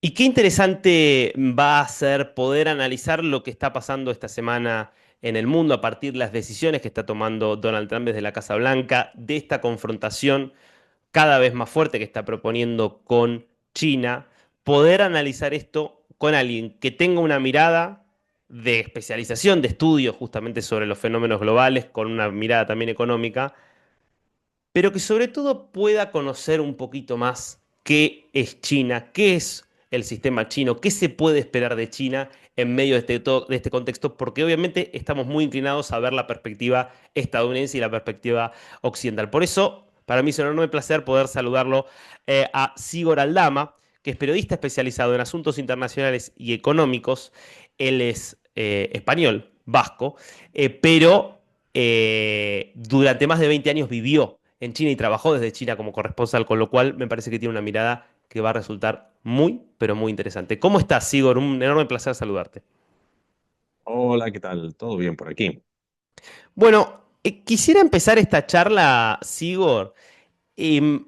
Y qué interesante va a ser poder analizar lo que está pasando esta semana en el mundo a partir de las decisiones que está tomando Donald Trump desde la Casa Blanca, de esta confrontación cada vez más fuerte que está proponiendo con China, poder analizar esto con alguien que tenga una mirada de especialización, de estudio justamente sobre los fenómenos globales, con una mirada también económica, pero que sobre todo pueda conocer un poquito más qué es China, qué es el sistema chino, qué se puede esperar de China en medio de este contexto, porque obviamente estamos muy inclinados a ver la perspectiva estadounidense y la perspectiva occidental. Por eso, para mí es un enorme placer poder saludarlo a Sigor Aldama, que es periodista especializado en asuntos internacionales y económicos. Él es español, vasco, pero durante más de 20 años vivió en China y trabajó desde China como corresponsal, con lo cual me parece que tiene una mirada que va a resultar muy, pero muy interesante. ¿Cómo estás, Sigor? Un enorme placer saludarte. Hola, ¿qué tal? ¿Todo bien por aquí? Bueno, quisiera empezar esta charla, Sigor, em,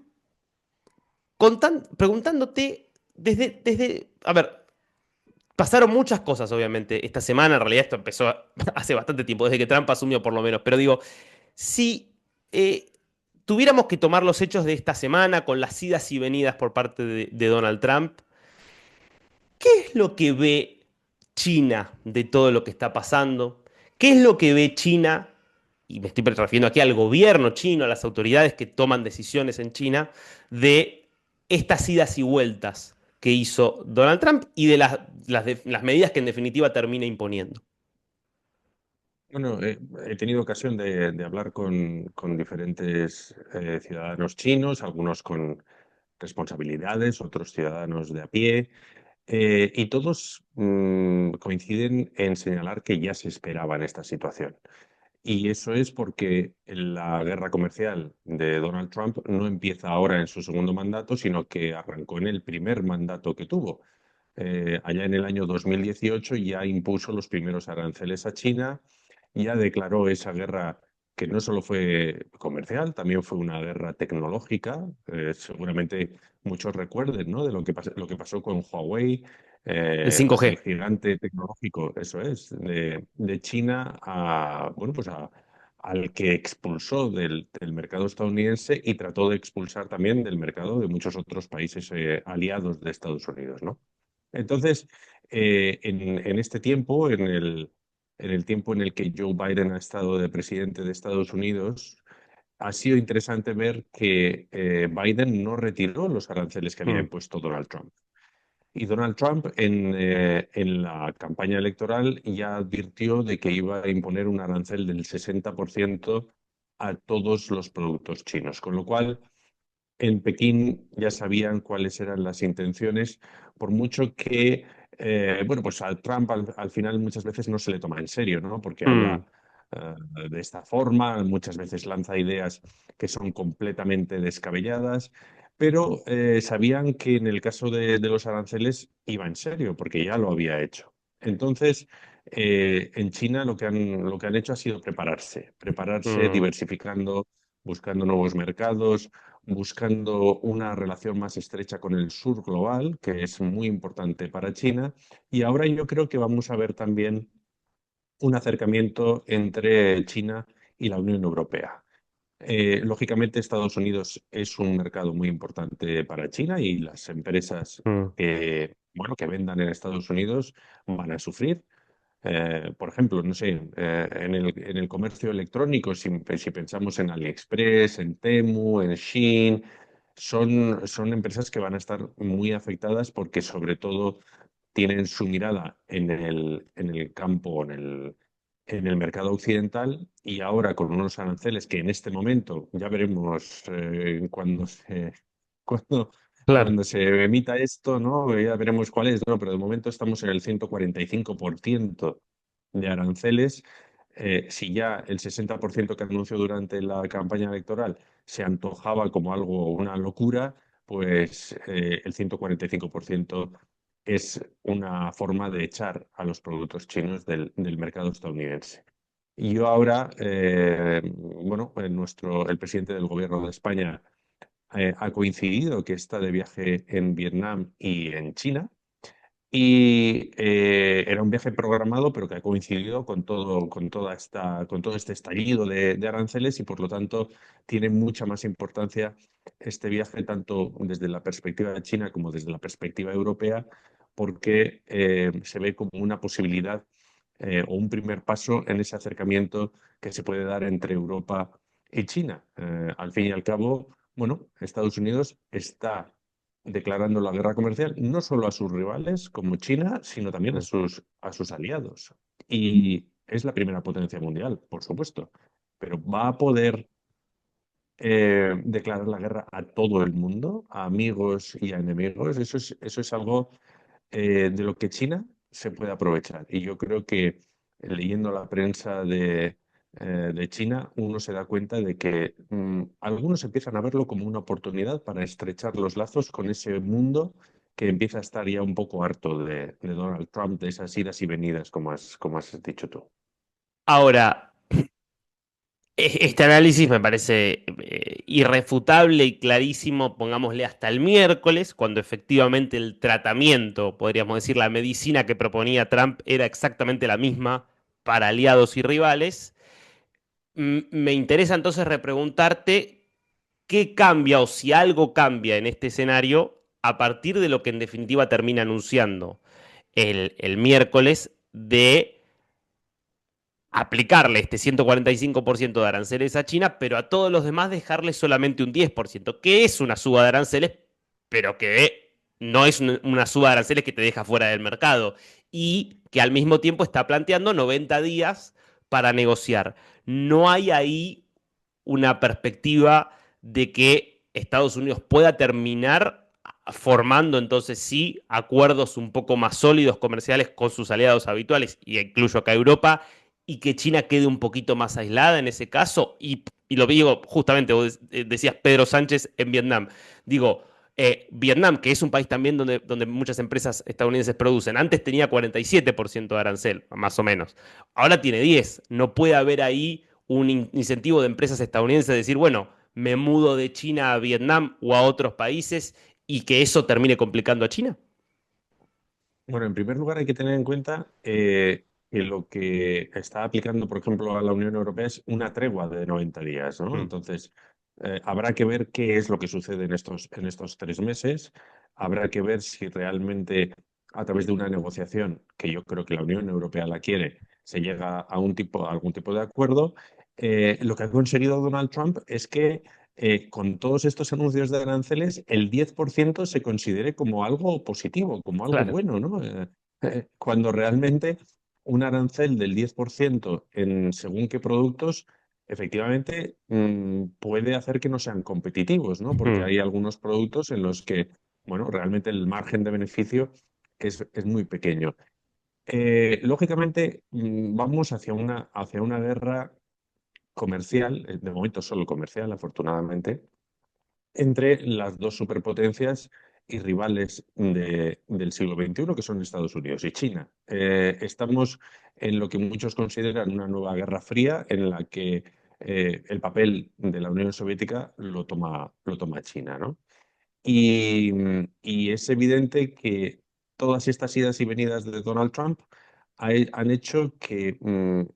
preguntándote a ver, pasaron muchas cosas, obviamente, esta semana, en realidad esto empezó hace bastante tiempo, desde que Trump asumió por lo menos, pero digo, si eh, tuviéramos que tomar los hechos de esta semana con las idas y venidas por parte de Donald Trump, ¿qué es lo que ve China de todo lo que está pasando? ¿Qué es lo que ve China? Y me estoy refiriendo aquí al gobierno chino, a las autoridades que toman decisiones en China, de estas idas y vueltas que hizo Donald Trump y de las medidas que en definitiva termina imponiendo. Bueno, he tenido ocasión de hablar con diferentes ciudadanos chinos, algunos con responsabilidades, otros ciudadanos de a pie, y todos coinciden en señalar que ya se esperaba en esta situación. Y eso es porque la guerra comercial de Donald Trump no empieza ahora en su segundo mandato, sino que arrancó en el primer mandato que tuvo. Allá en el año 2018 ya impuso los primeros aranceles a China, ya declaró esa guerra que no solo fue comercial, también fue una guerra tecnológica. Seguramente muchos recuerden, ¿no? De lo que pasó con Huawei, El pues el 5G. gigante tecnológico, eso es, de China al que expulsó del mercado estadounidense y trató de expulsar también del mercado de muchos otros países aliados de Estados Unidos, ¿no? Entonces, en este tiempo, en el tiempo en el que Joe Biden ha estado de presidente de Estados Unidos, ha sido interesante ver que Biden no retiró los aranceles que había Mm, impuesto Donald Trump. Y Donald Trump en la campaña electoral ya advirtió de que iba a imponer un arancel del 60% a todos los productos chinos, con lo cual en Pekín ya sabían cuáles eran las intenciones, por mucho que, bueno, pues a Trump al final muchas veces no se le toma en serio, ¿no? Porque mm, habla eh, de esta forma, muchas veces lanza ideas que son completamente descabelladas, pero sabían que en el caso de los aranceles iba en serio, porque ya lo había hecho. Entonces, en China lo que han hecho ha sido prepararse, mm. diversificando, buscando nuevos mercados, buscando una relación más estrecha con el sur global, que es muy importante para China. Y ahora yo creo que vamos a ver también un acercamiento entre China y la Unión Europea. Lógicamente, Estados Unidos es un mercado muy importante para China y las empresas Mm. que, bueno, que vendan en Estados Unidos van a sufrir. Por ejemplo, no sé, en el comercio electrónico, si pensamos en AliExpress, en Temu, en Shein, son empresas que van a estar muy afectadas porque sobre todo tienen su mirada en el campo, en el mercado occidental y ahora con unos aranceles que en este momento ya veremos cuando, Claro. cuando se emita esto, ¿no? Ya veremos cuál es, ¿no? Pero de momento estamos en el 145% de aranceles. Si ya el 60% que anunció durante la campaña electoral se antojaba como algo, una locura, pues el 145% es una forma de echar a los productos chinos del mercado estadounidense. Y yo ahora, bueno, el presidente del gobierno de España ha coincidido que está de viaje en Vietnam y en China. Y era un viaje programado, pero que ha coincidido con todo este estallido de aranceles y por lo tanto tiene mucha más importancia este viaje, tanto desde la perspectiva de China como desde la perspectiva europea, porque se ve como una posibilidad o un primer paso en ese acercamiento que se puede dar entre Europa y China. Al fin y al cabo, bueno, Estados Unidos está declarando la guerra comercial no solo a sus rivales como China, sino también a sus aliados. Y es la primera potencia mundial, por supuesto, pero va a poder declarar la guerra a todo el mundo, a amigos y a enemigos. Eso es algo de lo que China se puede aprovechar. Y yo creo que leyendo la prensa de China, uno se da cuenta de que algunos empiezan a verlo como una oportunidad para estrechar los lazos con ese mundo que empieza a estar ya un poco harto de Donald Trump, de esas idas y venidas, como has dicho tú. Ahora, este análisis me parece irrefutable y clarísimo, pongámosle hasta el miércoles, cuando efectivamente el tratamiento, podríamos decir, la medicina que proponía Trump era exactamente la misma para aliados y rivales. Me interesa entonces repreguntarte qué cambia o si algo cambia en este escenario a partir de lo que en definitiva termina anunciando el miércoles de aplicarle este 145% de aranceles a China, pero a todos los demás dejarle solamente un 10%, que es una suba de aranceles, pero que no es una suba de aranceles que te deja fuera del mercado y que al mismo tiempo está planteando 90 días para negociar. No hay ahí una perspectiva de que Estados Unidos pueda terminar formando entonces sí acuerdos un poco más sólidos comerciales con sus aliados habituales, y incluyo acá Europa, y que China quede un poquito más aislada en ese caso. Y lo digo justamente, vos decías Pedro Sánchez en Vietnam. Digo, Vietnam, que es un país también donde muchas empresas estadounidenses producen, antes tenía 47% de arancel, más o menos. Ahora tiene 10. No puede haber ahí un incentivo de empresas estadounidenses de decir, bueno, me mudo de China a Vietnam o a otros países y que eso termine complicando a China. Bueno, en primer lugar hay que tener en cuenta que lo que está aplicando, por ejemplo, a la Unión Europea es una tregua de 90 días, ¿no? Mm, Entonces, habrá que ver qué es lo que sucede en estos 3 meses. Habrá que ver si realmente a través de una negociación, que yo creo que la Unión Europea la quiere, se llega a a algún tipo de acuerdo. Lo que ha conseguido Donald Trump es que con todos estos anuncios de aranceles, el 10% se considere como algo positivo, como algo claro. bueno, ¿no? Cuando realmente un arancel del 10% en según qué productos, efectivamente, puede hacer que no sean competitivos, ¿no? Porque Mm, hay algunos productos en los que, bueno, realmente el margen de beneficio es muy pequeño. Lógicamente, vamos hacia una guerra comercial, de momento solo comercial, afortunadamente, entre las dos superpotencias y rivales del siglo XXI, que son Estados Unidos y China. Estamos en lo que muchos consideran una nueva guerra fría, en la que el papel de la Unión Soviética lo toma China, ¿no? Y es evidente que todas estas idas y venidas de Donald Trump han hecho que un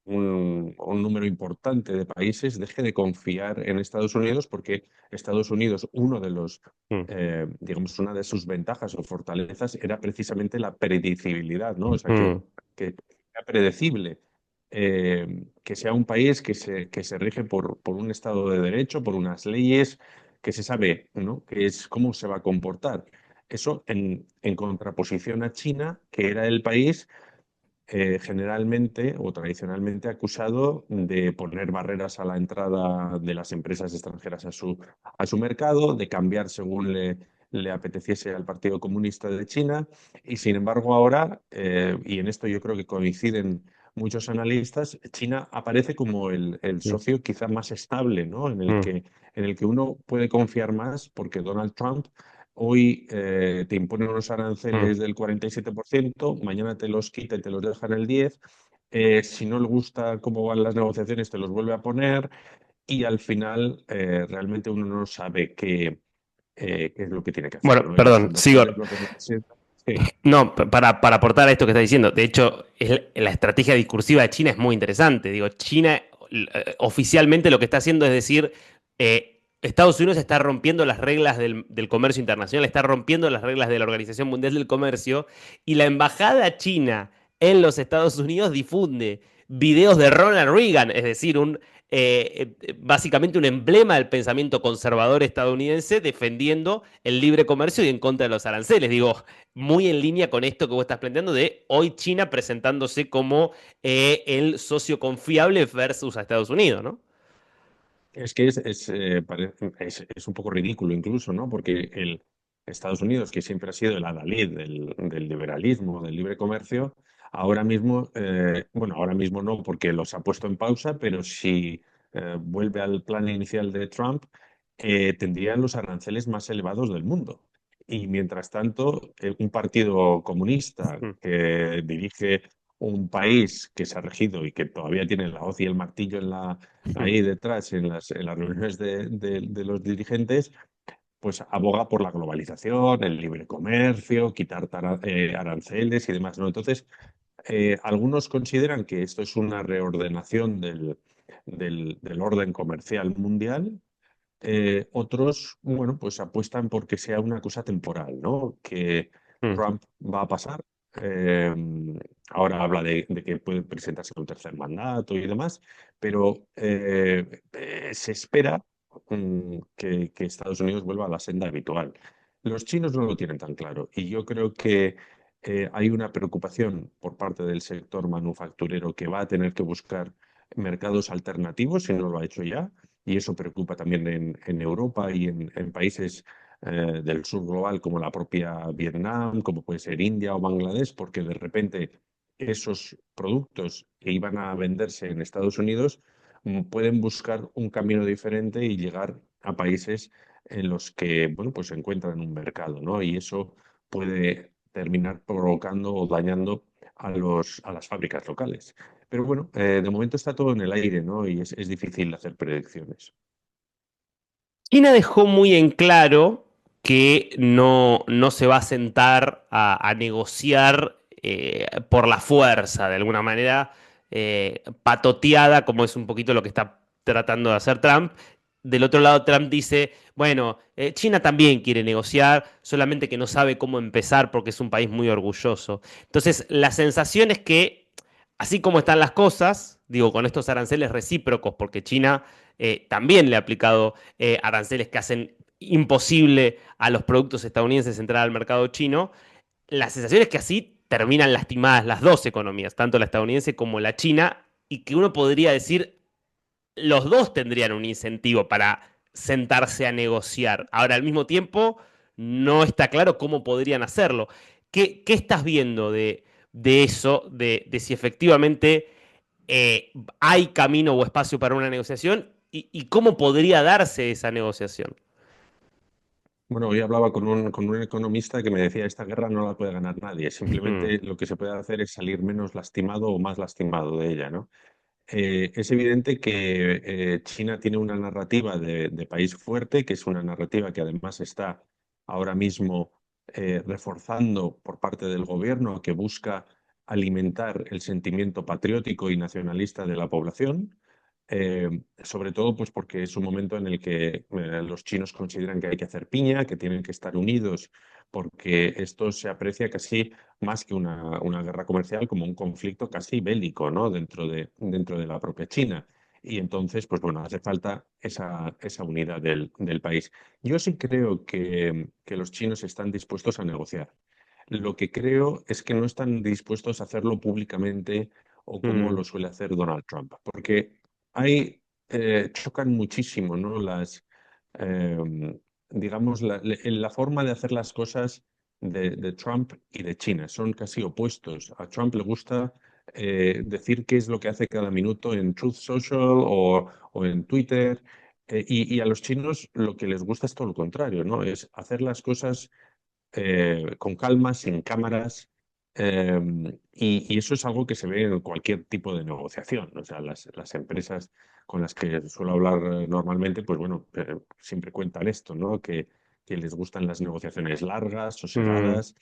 número importante de países deje de confiar en Estados Unidos porque Estados Unidos, mm, digamos, una de sus ventajas o fortalezas era precisamente la predecibilidad, ¿no? O sea, mm. que sea predecible. Que sea un país que se rige por un Estado de Derecho, por unas leyes, que se sabe, ¿no? Que es cómo se va a comportar. Eso en contraposición a China, que era el país generalmente o tradicionalmente acusado de poner barreras a la entrada de las empresas extranjeras a su mercado, de cambiar según le apeteciese al Partido Comunista de China. Y sin embargo ahora, y en esto yo creo que coinciden muchos analistas, China aparece como el Mm, socio quizá más estable, ¿no? mm, En el que uno puede confiar más porque Donald Trump hoy te imponen unos mm. aranceles del 47%, mañana te los quita y te los deja en el 10%. Si no le gusta cómo van las negociaciones, te los vuelve a poner y al final realmente uno no sabe qué es lo que tiene que hacer, Bueno, ¿no? Y los perdón, sigo. inversores lo que necesitan. No, para aportar a esto que está diciendo, de hecho, la estrategia discursiva de China es muy interesante. Digo, China oficialmente lo que está haciendo es decir, Estados Unidos está rompiendo las reglas del comercio internacional, está rompiendo las reglas de la Organización Mundial del Comercio, y la embajada china en los Estados Unidos difunde videos de Ronald Reagan, es decir, básicamente un emblema del pensamiento conservador estadounidense defendiendo el libre comercio y en contra de los aranceles. Digo, muy en línea con esto que vos estás planteando de hoy China presentándose como el socio confiable versus a Estados Unidos, ¿no? Es que es un poco ridículo incluso, ¿no? Porque el Estados Unidos, que siempre ha sido el adalid del liberalismo, del libre comercio, ahora mismo, bueno, ahora mismo no, porque los ha puesto en pausa, pero si vuelve al plan inicial de Trump, tendrían los aranceles más elevados del mundo. Y mientras tanto, un partido comunista Mm, que dirige un país que se ha regido y que todavía tiene la hoz y el martillo ahí detrás en las reuniones de los dirigentes, pues aboga por la globalización, el libre comercio, quitar aranceles y demás, ¿no? Entonces, algunos consideran que esto es una reordenación del orden comercial mundial. Otros, bueno, pues apuestan porque sea una cosa temporal, ¿no? Que mm, Trump va a pasar. Eh, Ahora habla de que puede presentarse un tercer mandato y demás, pero se espera que Estados Unidos vuelva a la senda habitual. Los chinos no lo tienen tan claro y yo creo que hay una preocupación por parte del sector manufacturero que va a tener que buscar mercados alternativos, si no lo ha hecho ya, y eso preocupa también en Europa y en países del sur global como la propia Vietnam, como puede ser India o Bangladesh, porque de repente esos productos que iban a venderse en Estados Unidos pueden buscar un camino diferente y llegar a países en los que, bueno, pues se encuentran un mercado, ¿no? Y eso puede terminar provocando o dañando a las fábricas locales. Pero bueno, de momento está todo en el aire, ¿no? Y es difícil hacer predicciones. China dejó muy en claro que no se va a sentar a negociar por la fuerza, de alguna manera, patoteada, como es un poquito lo que está tratando de hacer Trump. Del otro lado, Trump dice, bueno, China también quiere negociar, solamente que no sabe cómo empezar porque es un país muy orgulloso. Entonces, la sensación es que, así como están las cosas, digo, con estos aranceles recíprocos, porque China también le ha aplicado aranceles que hacen imposible a los productos estadounidenses entrar al mercado chino, la sensación es que así terminan lastimadas las dos economías, tanto la estadounidense como la china, y que uno podría decir, los dos tendrían un incentivo para sentarse a negociar. Ahora, al mismo tiempo, no está claro cómo podrían hacerlo. ¿Qué estás viendo de eso, de si efectivamente hay camino o espacio para una negociación y cómo podría darse esa negociación? Bueno, hoy hablaba con un economista que me decía, esta guerra no la puede ganar nadie, simplemente lo que se puede hacer es salir menos lastimado o más lastimado de ella, ¿no? Es evidente que China tiene una narrativa de país fuerte, que es una narrativa que además está ahora mismo reforzando por parte del gobierno, que busca alimentar el sentimiento patriótico y nacionalista de la población. Sobre todo pues porque es un momento en el que los chinos consideran que hay que hacer piña, que tienen que estar unidos, porque esto se aprecia casi más que una guerra comercial, como un conflicto casi bélico, ¿no? Dentro de la propia China. Y entonces, pues bueno, hace falta esa unidad del país. Yo sí creo que los chinos están dispuestos a negociar. Lo que creo es que no están dispuestos a hacerlo públicamente o como Mm, lo suele hacer Donald Trump, porque hay, chocan muchísimo, ¿no? Digamos, la forma de hacer las cosas de Trump y de China. Son casi opuestos. A Trump le gusta decir qué es lo que hace cada minuto en Truth Social o en Twitter. Y a los chinos lo que les gusta es todo lo contrario, ¿no? Es hacer las cosas con calma, sin cámaras. eh, y eso es algo que se ve en cualquier tipo de negociación. O sea, las empresas con las que suelo hablar normalmente, pues bueno, siempre cuentan esto, ¿no? Que les gustan las negociaciones largas, mm, sosegadas.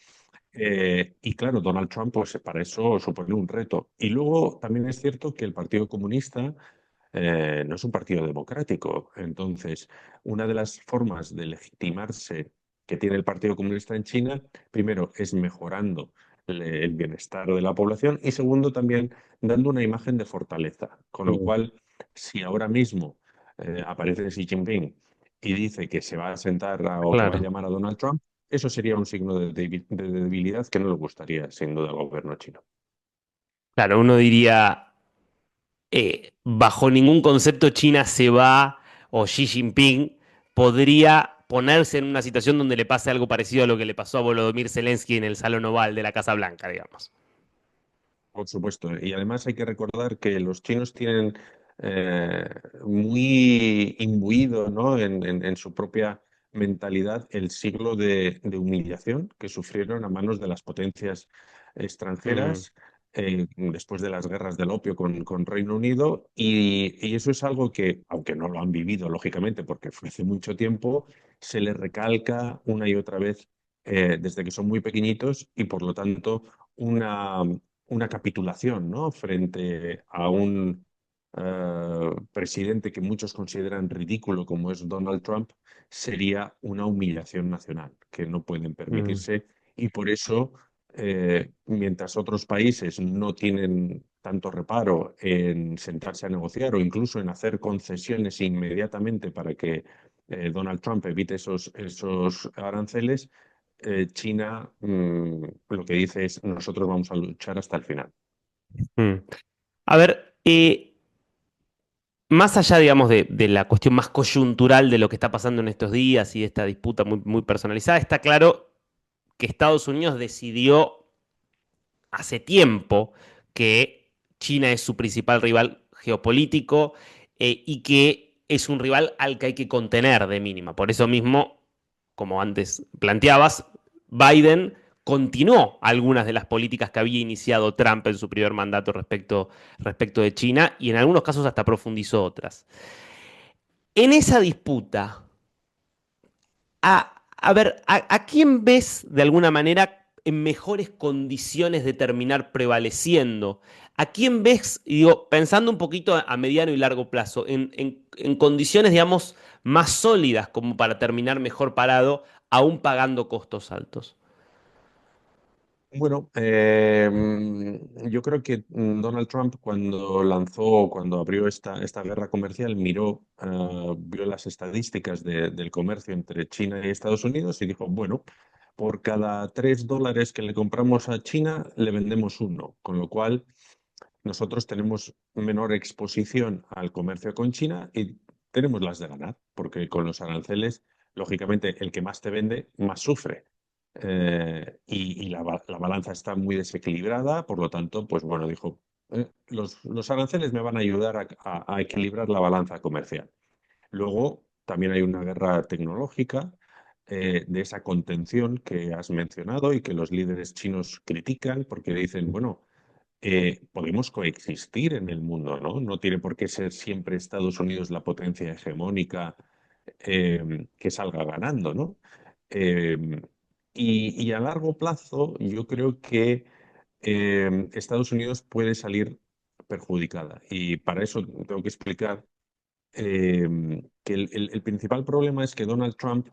Y claro, Donald Trump, pues para eso supone un reto. Y luego también es cierto que el Partido Comunista no es un partido democrático. Entonces, una de las formas de legitimarse que tiene el Partido Comunista en China, primero, es mejorando el bienestar de la población y segundo, también dando una imagen de fortaleza. Con lo Mm. cual, si ahora mismo aparece Xi Jinping y dice que se va a sentar o que va a Claro. llamar a Donald Trump, eso sería un signo de debilidad que no le gustaría, sin duda, al gobierno chino. Claro, uno diría, bajo ningún concepto China se va o Xi Jinping podría ponerse en una situación donde le pase algo parecido a lo que le pasó a Volodymyr Zelensky en el Salón Oval de la Casa Blanca, digamos. Por supuesto. Y además hay que recordar que los chinos tienen eh, muy imbuido, ¿no? En su propia mentalidad el siglo de humillación que sufrieron a manos de las potencias Mm, extranjeras después de las guerras del opio con Reino Unido. Y eso es algo que, aunque no lo han vivido, lógicamente, porque fue hace mucho tiempo, se les recalca una y otra vez desde que son muy pequeñitos y por lo tanto una capitulación, ¿no? Frente a un presidente que muchos consideran ridículo como es Donald Trump, sería una humillación nacional que no pueden mm, permitirse y por eso, mientras otros países no tienen tanto reparo en sentarse a negociar o incluso en hacer concesiones inmediatamente para que Donald Trump evite esos aranceles, China lo que dice es nosotros vamos a luchar hasta el final. mm. A ver, más allá, digamos, de la cuestión más coyuntural de lo que está pasando en estos días y de esta disputa muy, muy personalizada, está claro que Estados Unidos decidió hace tiempo que China es su principal rival geopolítico, y que es un rival al que hay que contener de mínima. Por eso mismo, como antes planteabas, Biden continuó algunas de las políticas que había iniciado Trump en su primer mandato respecto de China y en algunos casos hasta profundizó otras. En esa disputa, a ver, ¿a quién ves de alguna manera en mejores condiciones de terminar prevaleciendo? ¿A quién ves, y digo, pensando un poquito a mediano y largo plazo, en condiciones, digamos, más sólidas como para terminar mejor parado, aún pagando costos altos? Bueno, yo creo que Donald Trump cuando abrió esta guerra comercial, vio las estadísticas del comercio entre China y Estados Unidos y dijo, bueno, por cada $3 que le compramos a China, le vendemos uno, con lo cual nosotros tenemos menor exposición al comercio con China y tenemos las de ganar, porque con los aranceles, lógicamente, el que más te vende, más sufre. Y la balanza está muy desequilibrada, por lo tanto, pues bueno, dijo, los aranceles me van a ayudar a equilibrar la balanza comercial. Luego, también hay una guerra tecnológica de esa contención que has mencionado y que los líderes chinos critican porque dicen, bueno, podemos coexistir en el mundo, ¿no? No tiene por qué ser siempre Estados Unidos la potencia hegemónica que salga ganando, ¿no? Eh, y a largo plazo yo creo que Estados Unidos puede salir perjudicada. Y para eso tengo que explicar que el principal problema es que Donald Trump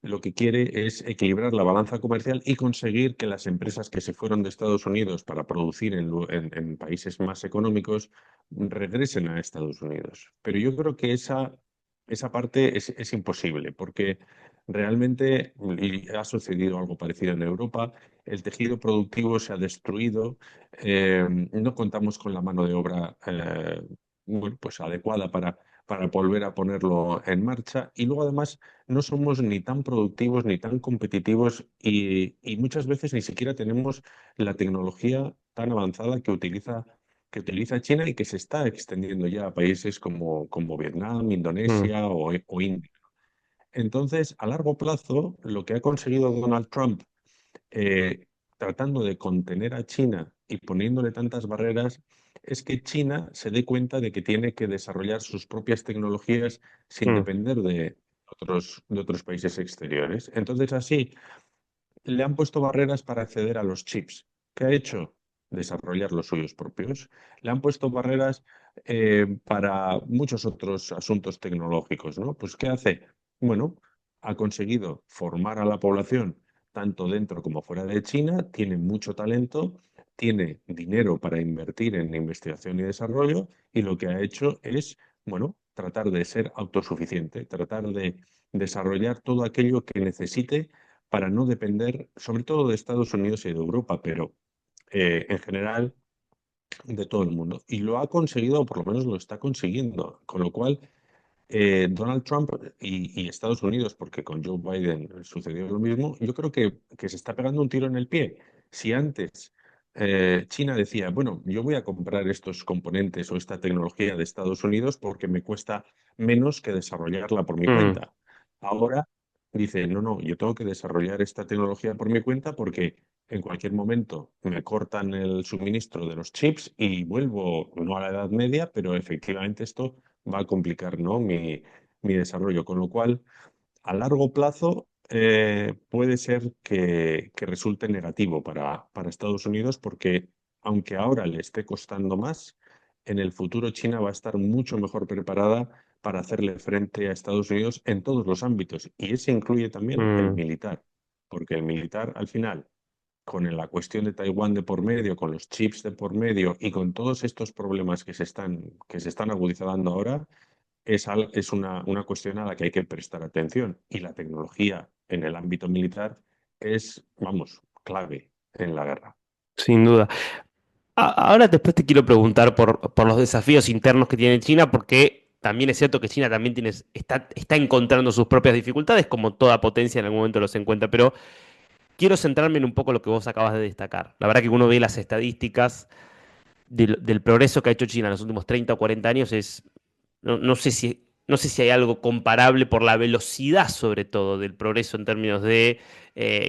lo que quiere es equilibrar la balanza comercial y conseguir que las empresas que se fueron de Estados Unidos para producir en países más económicos regresen a Estados Unidos. Pero yo creo que esa parte es imposible porque realmente, y ha sucedido algo parecido en Europa, el tejido productivo se ha destruido, no contamos con la mano de obra bueno, pues adecuada para volver a ponerlo en marcha. Y luego además no somos ni tan productivos ni tan competitivos y muchas veces ni siquiera tenemos la tecnología tan avanzada que utiliza China y que se está extendiendo ya a países como Vietnam, Mm, Indonesia o India. Entonces, a largo plazo, lo que ha conseguido Donald Trump eh, tratando de contener a China y poniéndole tantas barreras, es que China se dé cuenta de que tiene que desarrollar sus propias tecnologías sin mm, depender de otros países exteriores. Entonces, así, le han puesto barreras para acceder a los chips. ¿Qué ha hecho? Desarrollar los suyos propios. Le han puesto barreras para muchos otros asuntos tecnológicos, ¿no? Pues ¿qué hace? Bueno, ha conseguido formar a la población tanto dentro como fuera de China, tiene mucho talento, tiene dinero para invertir en investigación y desarrollo y lo que ha hecho es, bueno, tratar de ser autosuficiente, tratar de desarrollar todo aquello que necesite para no depender, sobre todo de Estados Unidos y de Europa, pero en general de todo el mundo. Y lo ha conseguido, o por lo menos lo está consiguiendo, con lo cual Donald Trump y Estados Unidos, porque con Joe Biden sucedió lo mismo, yo creo que se está pegando un tiro en el pie. Si antes China decía, bueno, yo voy a comprar estos componentes o esta tecnología de Estados Unidos porque me cuesta menos que desarrollarla por mi Mm, cuenta. Ahora dice, no, no, yo tengo que desarrollar esta tecnología por mi cuenta porque en cualquier momento me cortan el suministro de los chips y vuelvo no a la Edad Media, pero efectivamente esto va a complicar, ¿no? mi desarrollo. Con lo cual, a largo plazo, puede ser que resulte negativo para Estados Unidos porque, aunque ahora le esté costando más, en el futuro China va a estar mucho mejor preparada para hacerle frente a Estados Unidos en todos los ámbitos. Y ese incluye también el mm. militar, porque el militar, al final, con la cuestión de Taiwán de por medio, con los chips de por medio y con todos estos problemas que se están agudizando ahora, es una cuestión a la que hay que prestar atención. Y la tecnología en el ámbito militar es, vamos, clave en la guerra. Sin duda. Ahora después te quiero preguntar por los desafíos internos que tiene China, porque también es cierto que China también está encontrando sus propias dificultades, como toda potencia en algún momento los encuentra, pero quiero centrarme en un poco lo que vos acabas de destacar. La verdad que uno ve las estadísticas del progreso que ha hecho China en los últimos 30 o 40 años no sé si hay algo comparable por la velocidad, sobre todo, del progreso en términos de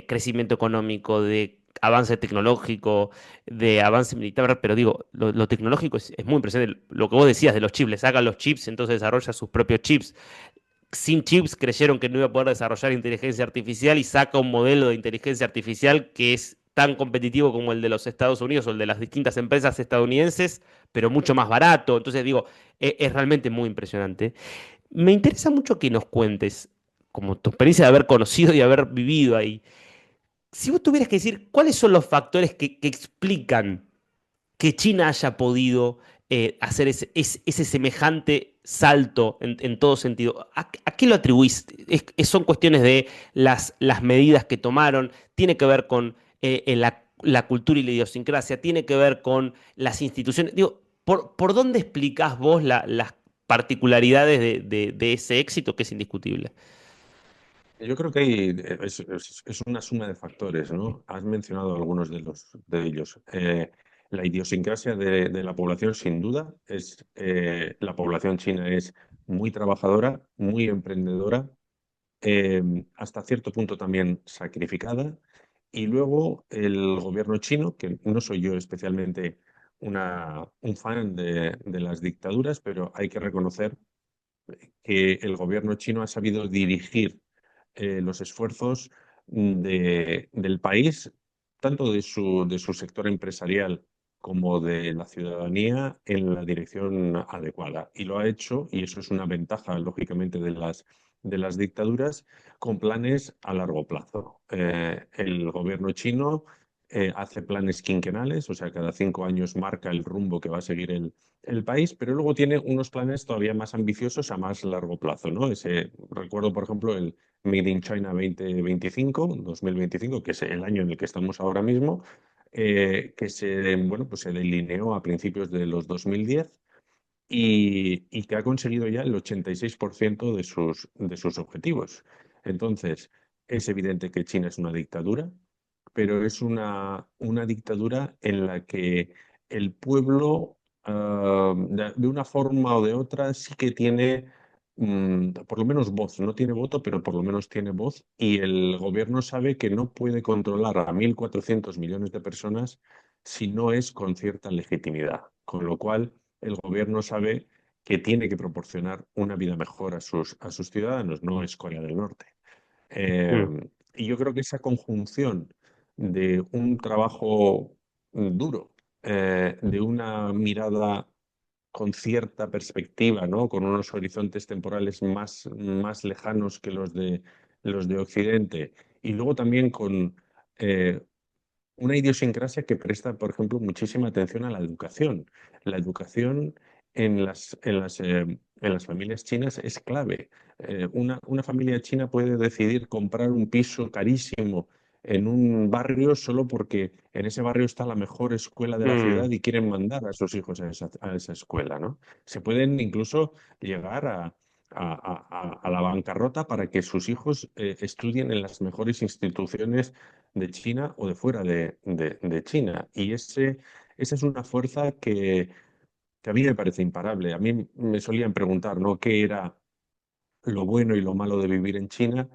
crecimiento económico, de avance tecnológico, de avance militar, pero digo, lo tecnológico es muy impresionante. Lo que vos decías de los chips, le sacan los chips, entonces desarrolla sus propios chips. Sin chips creyeron que no iba a poder desarrollar inteligencia artificial y saca un modelo de inteligencia artificial que es tan competitivo como el de los Estados Unidos o el de las distintas empresas estadounidenses, pero mucho más barato. Entonces digo, es realmente muy impresionante. Me interesa mucho que nos cuentes, como tu experiencia de haber conocido y haber vivido ahí, si vos tuvieras que decir cuáles son los factores que explican que China haya podido hacer ese semejante salto en todo sentido. ¿A qué lo atribuís? ¿Son cuestiones de las medidas que tomaron? ¿Tiene que ver con la cultura y la idiosincrasia? ¿Tiene que ver con las instituciones? Digo, ¿por dónde explicás vos las particularidades de ese éxito que es indiscutible? Yo creo que es una suma de factores, ¿no? Has mencionado algunos de ellos. La idiosincrasia de la población, sin duda, la población china es muy trabajadora, muy emprendedora, hasta cierto punto también sacrificada. Y luego el gobierno chino, que no soy yo especialmente un fan de las dictaduras, pero hay que reconocer que el gobierno chino ha sabido dirigir los esfuerzos del país, tanto de su sector empresarial como de la ciudadanía, en la dirección adecuada. Y lo ha hecho, y eso es una ventaja, lógicamente, de las dictaduras, con planes a largo plazo. El gobierno chino hace planes quinquenales, o sea, cada 5 años marca el rumbo que va a seguir el país, pero luego tiene unos planes todavía más ambiciosos a más largo plazo, ¿no? Recuerdo, por ejemplo, el Made in China 2025, que es el año en el que estamos ahora mismo, bueno, pues se delineó a principios de los 2010 y que ha conseguido ya el 86% de sus objetivos. Entonces, es evidente que China es una dictadura, pero es una dictadura en la que el pueblo, de una forma o de otra, sí que tiene, por lo menos voz. No tiene voto, pero por lo menos tiene voz. Y el gobierno sabe que no puede controlar a 1.400 millones de personas si no es con cierta legitimidad. Con lo cual, el gobierno sabe que tiene que proporcionar una vida mejor a sus ciudadanos, no es Corea del Norte. Eh, Mm, y yo creo que esa conjunción de un trabajo duro, de una mirada con cierta perspectiva, ¿no? Con unos horizontes temporales más lejanos que los de Occidente, y luego también con eh, una idiosincrasia que presta, por ejemplo, muchísima atención a la educación. La educación en las familias chinas es clave. Una familia china puede decidir comprar un piso carísimo en un barrio solo porque en ese barrio está la mejor escuela de la ciudad Mm, y quieren mandar a sus hijos a esa escuela, ¿no? Se pueden incluso llegar a la bancarrota para que sus hijos estudien en las mejores instituciones de China o de fuera de China. Y esa es una fuerza que a mí me parece imparable. A mí me solían preguntar, ¿no? ¿Qué era lo bueno y lo malo de vivir en China?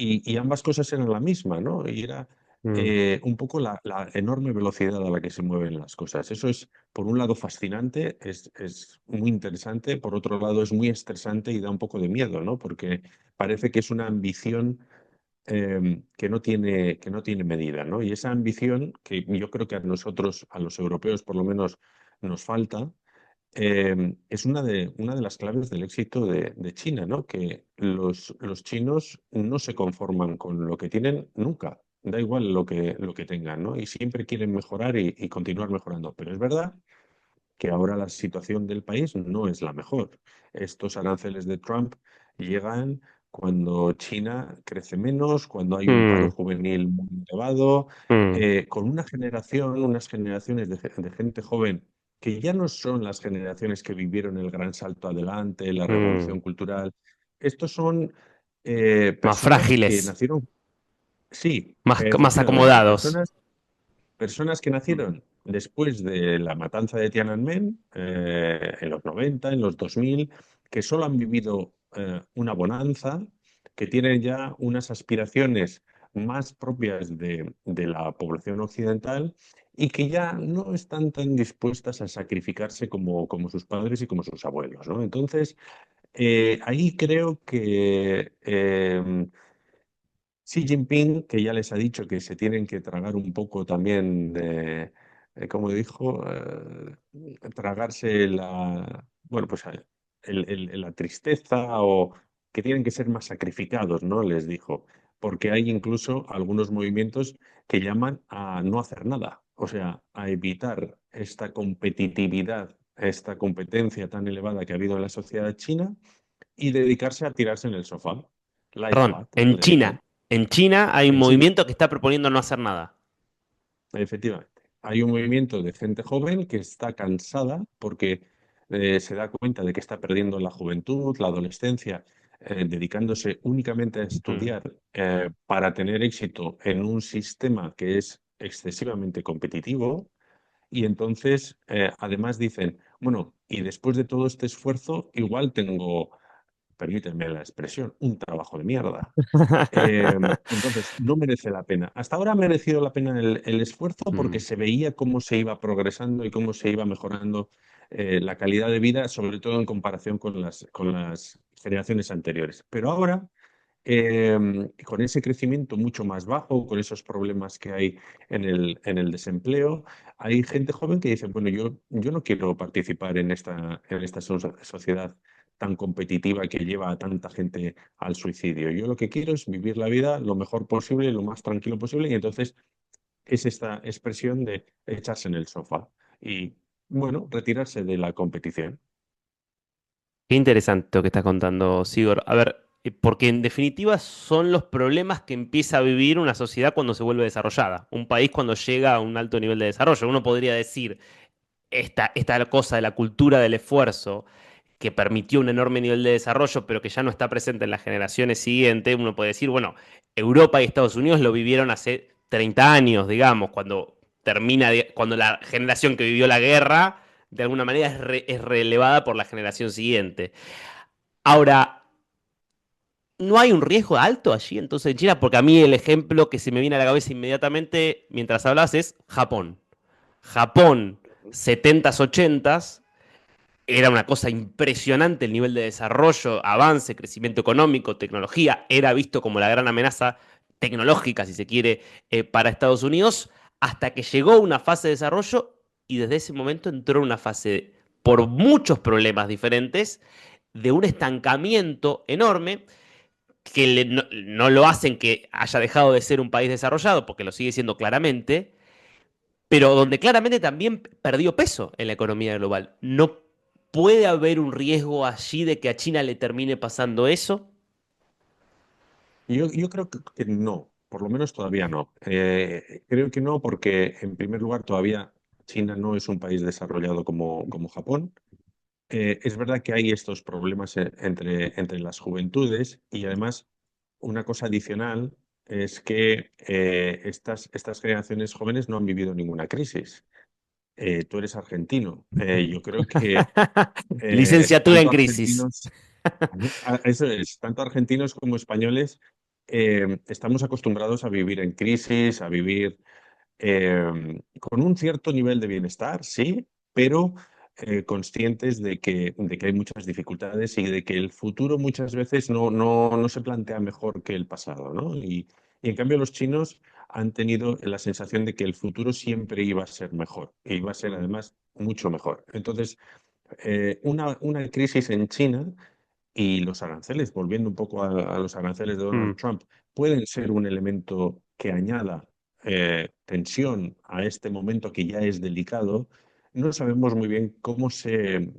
Y ambas cosas eran la misma, ¿no? Y era mm, un poco la enorme velocidad a la que se mueven las cosas. Eso es, por un lado, fascinante, es muy interesante, por otro lado, es muy estresante y da un poco de miedo, ¿no? Porque parece que es una ambición que no tiene medida, ¿no? Y esa ambición que yo creo que a nosotros, a los europeos por lo menos, nos falta, es una de las claves del éxito de China, ¿no? Que los chinos no se conforman con lo que tienen nunca. Da igual lo que tengan, ¿no? Y siempre quieren mejorar y continuar mejorando. Pero es verdad que ahora la situación del país no es la mejor. Estos aranceles de Trump llegan cuando China crece menos, cuando hay un paro mm, juvenil muy elevado, mm, con una generación, unas generaciones de gente joven que ya no son las generaciones que vivieron el gran salto adelante, la revolución mm. cultural. Estos son Más personas que frágiles, nacieron, sí, más efectivamente, acomodados. personas que nacieron después de la matanza de Tiananmen, en los 90, en los 2000, que solo han vivido una bonanza, que tienen ya unas aspiraciones más propias de la población occidental y que ya no están tan dispuestas a sacrificarse como sus padres y como sus abuelos, ¿no? Entonces, ahí creo que Xi Jinping, que ya les ha dicho que se tienen que tragar un poco también como dijo, tragarse bueno, pues la tristeza o que tienen que ser más sacrificados, ¿no? Les dijo, porque hay incluso algunos movimientos que llaman a no hacer nada, o sea, a evitar esta competitividad, esta competencia tan elevada que ha habido en la sociedad china y dedicarse a tirarse en el sofá. Life Perdón, path, le dijo. En China hay un En China, movimiento que está proponiendo no hacer nada. efectivamente. Hay un movimiento de gente joven que está cansada porque se da cuenta de que está perdiendo la juventud, la adolescencia, dedicándose únicamente a Mm. estudiar para tener éxito en un sistema que es excesivamente competitivo. Y entonces, además dicen, bueno, y después de todo este esfuerzo, igual tengo, permítanme la expresión, un trabajo de mierda. Eh, entonces, no merece la pena. Hasta ahora ha merecido la pena el esfuerzo porque Mm. se veía cómo se iba progresando y cómo se iba mejorando la calidad de vida, sobre todo en comparación con las generaciones anteriores. Pero ahora, con ese crecimiento mucho más bajo, con esos problemas que hay en el desempleo, hay gente joven que dice, bueno, yo no quiero participar en esta sociedad tan competitiva que lleva a tanta gente al suicidio. Yo lo que quiero es vivir la vida lo mejor posible, lo más tranquilo posible, y entonces es esta expresión de echarse en el sofá y, bueno, retirarse de la competición. Qué interesante lo que estás contando, Sigor. A ver, porque en definitiva son los problemas que empieza a vivir una sociedad cuando se vuelve desarrollada, un país cuando llega a un alto nivel de desarrollo. Uno podría decir, esta cosa de la cultura del esfuerzo que permitió un enorme nivel de desarrollo, pero que ya no está presente en las generaciones siguientes, uno puede decir, bueno, Europa y Estados Unidos lo vivieron hace 30 años, digamos, cuando cuando la generación que vivió la guerra, de alguna manera es relevada por la generación siguiente. Ahora, ¿no hay un riesgo alto allí entonces en China? Porque a mí el ejemplo que se me viene a la cabeza inmediatamente mientras hablas es Japón. Japón, 70s, 80s, era una cosa impresionante el nivel de desarrollo, avance, crecimiento económico, tecnología, era visto como la gran amenaza. tecnológica, si se quiere, para Estados Unidos, hasta que llegó una fase de desarrollo y desde ese momento entró en una fase, por muchos problemas diferentes, de un estancamiento enorme que no lo hacen que haya dejado de ser un país desarrollado, porque lo sigue siendo claramente, pero donde claramente también perdió peso en la economía global. ¿No puede haber un riesgo allí de que a China le termine pasando eso? Yo creo que no, por lo menos todavía no. Creo que no porque, en primer lugar, todavía China no es un país desarrollado como Japón. Es verdad que hay estos problemas entre las juventudes y además una cosa adicional es que estas generaciones jóvenes no han vivido ninguna crisis. Tú eres argentino. Yo creo que Licenciatura en tanto crisis. argentinos, eso es, tanto argentinos como españoles estamos acostumbrados a vivir en crisis, a vivir con un cierto nivel de bienestar, sí, pero conscientes de que hay muchas dificultades y de que el futuro muchas veces no se plantea mejor que el pasado, ¿no? Y en cambio los chinos han tenido la sensación de que el futuro siempre iba a ser mejor, e iba a ser además mucho mejor. Entonces, una crisis en China y los aranceles, volviendo un poco a los aranceles de Donald Mm, Trump, pueden ser un elemento que añada tensión a este momento que ya es delicado. No sabemos muy bien cómo se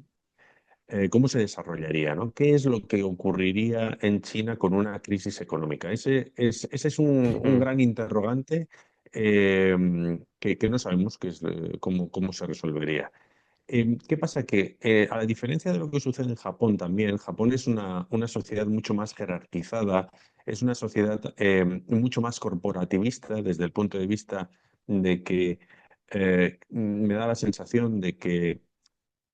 desarrollaría, ¿no? ¿Qué es lo que ocurriría en China con una crisis económica? Ese es un mm, gran interrogante que no sabemos cómo se resolvería. ¿Qué pasa? Que a la diferencia de lo que sucede en Japón también, Japón es una sociedad mucho más jerarquizada, es una sociedad mucho más corporativista desde el punto de vista de que me da la sensación de que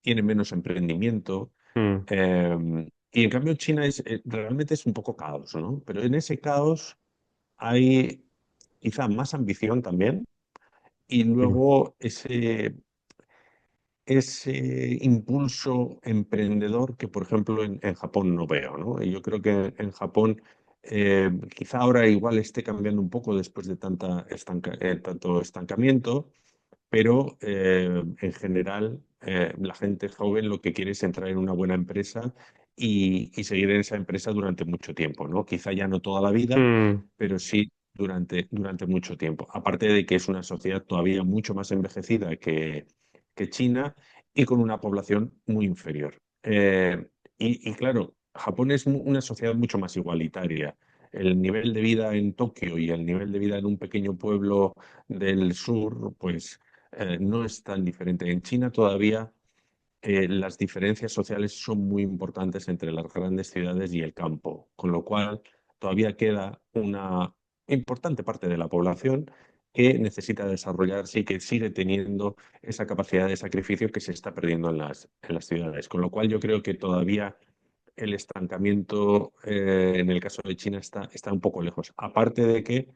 tiene menos emprendimiento. mm, Y en cambio China realmente es un poco caos, ¿no? Pero en ese caos hay quizá más ambición también y mm, luego ese impulso emprendedor que, por ejemplo, en Japón no veo, ¿no? Y yo creo que en Japón quizá ahora igual esté cambiando un poco después de tanto estancamiento, pero en general la gente joven lo que quiere es entrar en una buena empresa y seguir en esa empresa durante mucho tiempo, ¿no? Quizá ya no toda la vida, mm. pero sí durante mucho tiempo. Aparte de que es una sociedad todavía mucho más envejecida que China y con una población muy inferior. Y claro, Japón es una sociedad mucho más igualitaria. El nivel de vida en Tokio y el nivel de vida en un pequeño pueblo del sur, pues no es tan diferente. En China todavía las diferencias sociales son muy importantes entre las grandes ciudades y el campo, con lo cual todavía queda una importante parte de la población que necesita desarrollarse y que sigue teniendo esa capacidad de sacrificio que se está perdiendo en las ciudades. Con lo cual yo creo que todavía el estancamiento en el caso de China está un poco lejos. Aparte de que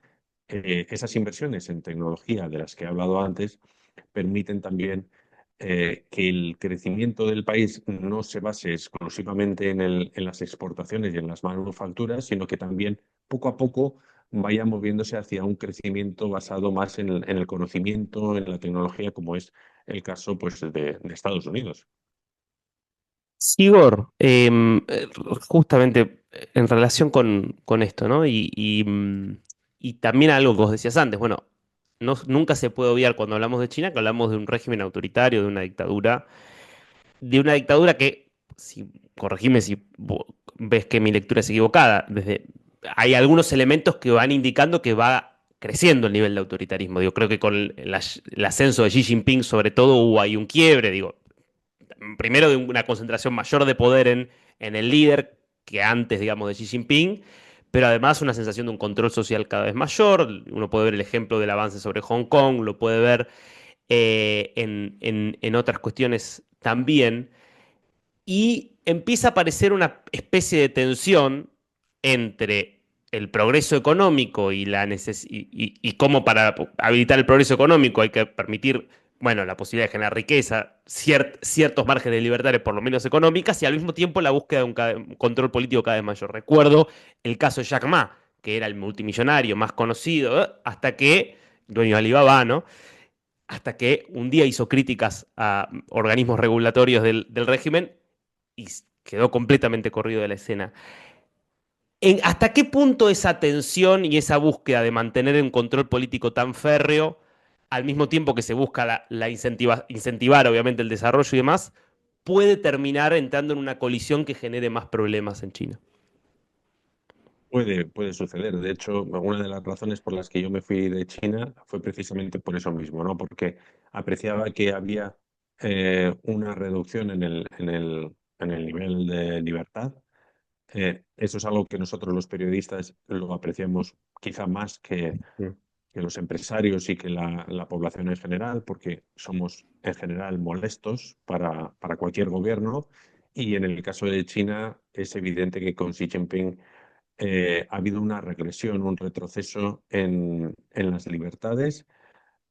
esas inversiones en tecnología de las que he hablado antes permiten también que el crecimiento del país no se base exclusivamente en las exportaciones y en las manufacturas, sino que también poco a poco vaya moviéndose hacia un crecimiento basado más en el conocimiento, en la tecnología, como es el caso pues, de Estados Unidos. Sigor, justamente en relación con esto, ¿no? Y también algo que vos decías antes, bueno, nunca se puede obviar cuando hablamos de China que hablamos de un régimen autoritario, de una dictadura que, si, corregime si ves que mi lectura es equivocada, hay algunos elementos que van indicando que va creciendo el nivel de autoritarismo. Digo, creo que con el ascenso de Xi Jinping, sobre todo, hubo ahí un quiebre, digo, primero de una concentración mayor de poder en el líder que antes, digamos, de Xi Jinping, pero además una sensación de un control social cada vez mayor. Uno puede ver el ejemplo del avance sobre Hong Kong, lo puede ver en otras cuestiones también, y empieza a aparecer una especie de tensión entre el progreso económico y cómo para habilitar el progreso económico hay que permitir, bueno, la posibilidad de generar riqueza, ciertos márgenes libertarios, por lo menos económicas, y al mismo tiempo la búsqueda de un control político cada vez mayor. Recuerdo el caso de Jack Ma, que era el multimillonario más conocido, hasta que, dueño de Alibaba, ¿no? Hasta que un día hizo críticas a organismos regulatorios del régimen y quedó completamente corrido de la escena. ¿Hasta qué punto esa tensión y esa búsqueda de mantener un control político tan férreo, al mismo tiempo que se busca incentivar obviamente el desarrollo y demás, puede terminar entrando en una colisión que genere más problemas en China? Puede suceder. De hecho, una de las razones por las que yo me fui de China fue precisamente por eso mismo, ¿no? Porque apreciaba que había una reducción en el nivel de libertad. Eso es algo que nosotros los periodistas lo apreciamos quizá más Mm, que los empresarios y que la población en general, porque somos en general molestos para cualquier gobierno. Y en el caso de China es evidente que con Xi Jinping ha habido una regresión, un retroceso en las libertades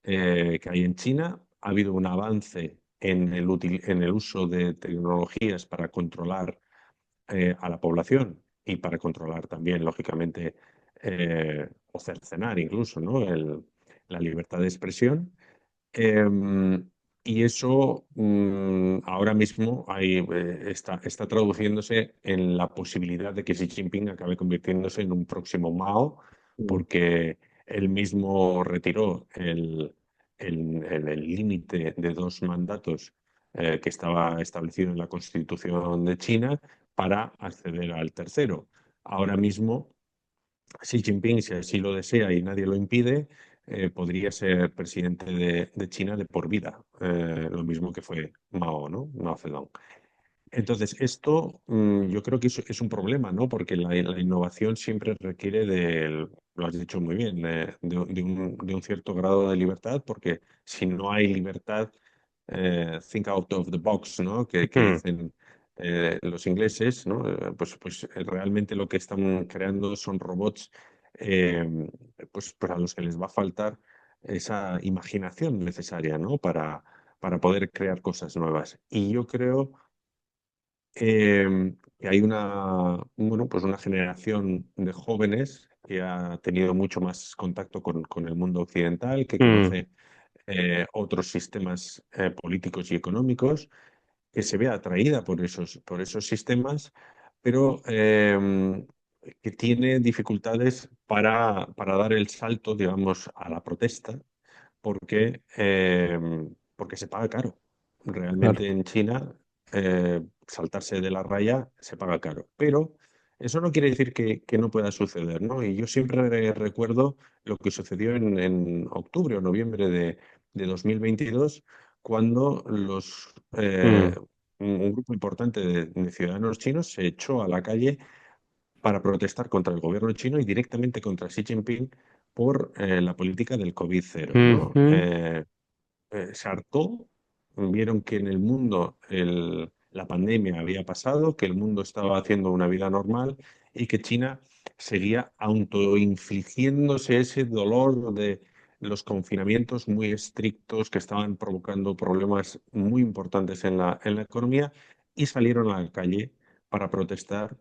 que hay en China. Ha habido un avance en el uso de tecnologías para controlar a la población y para controlar también, lógicamente, o cercenar incluso, ¿no? La libertad de expresión. Em, y eso ahora mismo está traduciéndose en la posibilidad de que Xi Jinping acabe convirtiéndose en un próximo Mao, mm, porque él mismo retiró el límite de 2 mandatos que estaba establecido en la Constitución de China para acceder al tercero. Ahora mismo Xi Jinping, si así lo desea y nadie lo impide, podría ser presidente de China de por vida, lo mismo que fue Mao, ¿no? Mao Zedong. Entonces, esto yo creo que es un problema, ¿no? Porque la innovación siempre requiere lo has dicho muy bien, de un cierto grado de libertad, porque si no hay libertad, think out of the box, ¿no? Que mm, dicen los ingleses, ¿no? Pues realmente lo que están creando son robots, eh, pues a los que les va a faltar esa imaginación necesaria, ¿no? Para poder crear cosas nuevas. Y yo creo que hay una generación de jóvenes que ha tenido mucho más contacto con el mundo occidental, que mm, conoce otros sistemas políticos y económicos, que se ve atraída por esos sistemas, pero que tiene dificultades para dar el salto, digamos, a la protesta porque se paga caro. claro. Realmente en China saltarse de la raya se paga caro. Pero eso no quiere decir que no pueda suceder, ¿no? Y yo siempre recuerdo lo que sucedió en octubre o noviembre de 2022, cuando Mm, un grupo importante de ciudadanos chinos se echó a la calle para protestar contra el gobierno chino y directamente contra Xi Jinping por la política del COVID-0, ¿no? ujú, Se hartó, vieron que en el mundo la pandemia había pasado, que el mundo estaba haciendo una vida normal y que China seguía autoinfligiéndose ese dolor de los confinamientos muy estrictos que estaban provocando problemas muy importantes en la economía, y salieron a la calle para protestar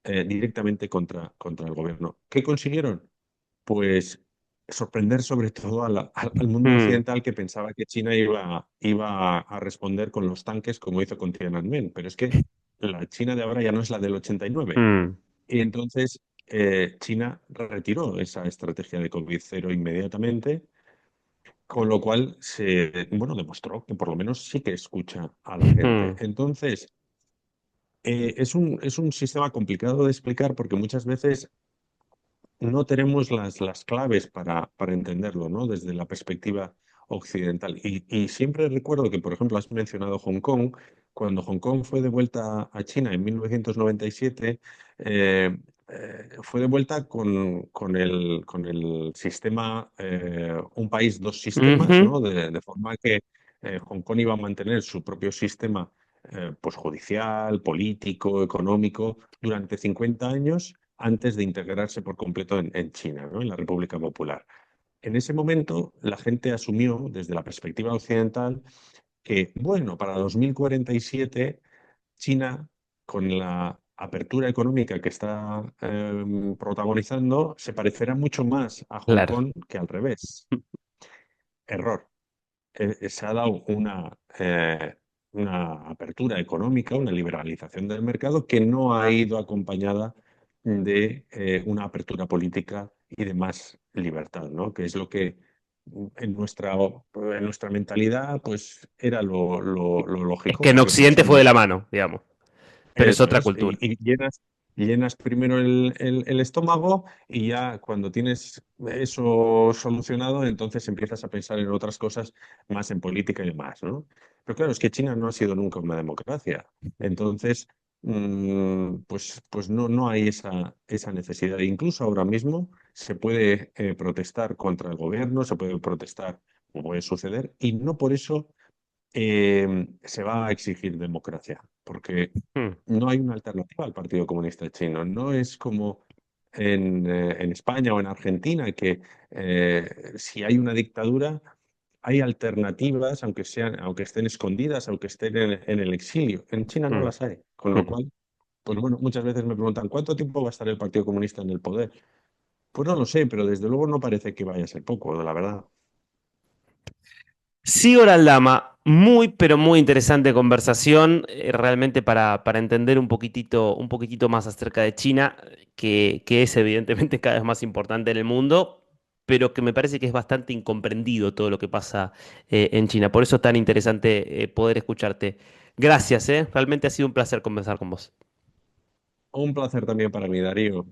directamente contra el gobierno. ¿Qué consiguieron? Pues sorprender sobre todo al mundo mm, occidental, que pensaba que China iba a responder con los tanques como hizo con Tiananmen. Pero es que la China de ahora ya no es la del 89. mm, Y entonces China retiró esa estrategia de COVID-0 inmediatamente, con lo cual demostró que por lo menos sí que escucha a la gente. mm, Entonces, es un sistema complicado de explicar, porque muchas veces no tenemos las claves para entenderlo, ¿no? Desde la perspectiva occidental. Y siempre recuerdo que, por ejemplo, has mencionado Hong Kong. Cuando Hong Kong fue de vuelta a China en 1997, fue de vuelta con el sistema un país, dos sistemas, ujú, ¿no? De forma que Hong Kong iba a mantener su propio sistema pues judicial, político, económico, durante 50 años, antes de integrarse por completo en China, ¿no? En la República Popular. En ese momento, la gente asumió, desde la perspectiva occidental, que, bueno, para 2047, China, con la apertura económica que está protagonizando se parecerá mucho más a Hong Claro. Kong que al revés. Error. Se ha dado una apertura económica, una liberalización del mercado que no ha ido acompañada de una apertura política y de más libertad, ¿no? Que es lo que en nuestra mentalidad pues era lo Es que lógico, en porque Occidente fue de pensamos. la mano, digamos, pero es Eso otra es, cultura. y llenas primero el estómago y ya cuando tienes eso solucionado, entonces empiezas a pensar en otras cosas, más en política y demás, ¿no? Pero claro, es que China no ha sido nunca una democracia. Entonces, pues no hay esa necesidad. E incluso ahora mismo se puede protestar contra el gobierno, se puede protestar, como puede suceder, y no por eso se va a exigir democracia, porque Mm, no hay una alternativa al Partido Comunista Chino. No es como en España o en Argentina, que si hay una dictadura, hay alternativas, aunque estén escondidas, aunque estén en el exilio. En China no mm, las hay. Con lo mm. cual, pues bueno, muchas veces me preguntan, ¿cuánto tiempo va a estar el Partido Comunista en el poder? Pues no lo sé, pero desde luego no parece que vaya a ser poco, la verdad. Sí, Dama, muy, pero muy interesante conversación, realmente para entender un poquitito más acerca de China, que es evidentemente cada vez más importante en el mundo, pero que me parece que es bastante incomprendido todo lo que pasa en China. Por eso es tan interesante poder escucharte. Gracias, realmente ha sido un placer conversar con vos. Un placer también para mí, Darío.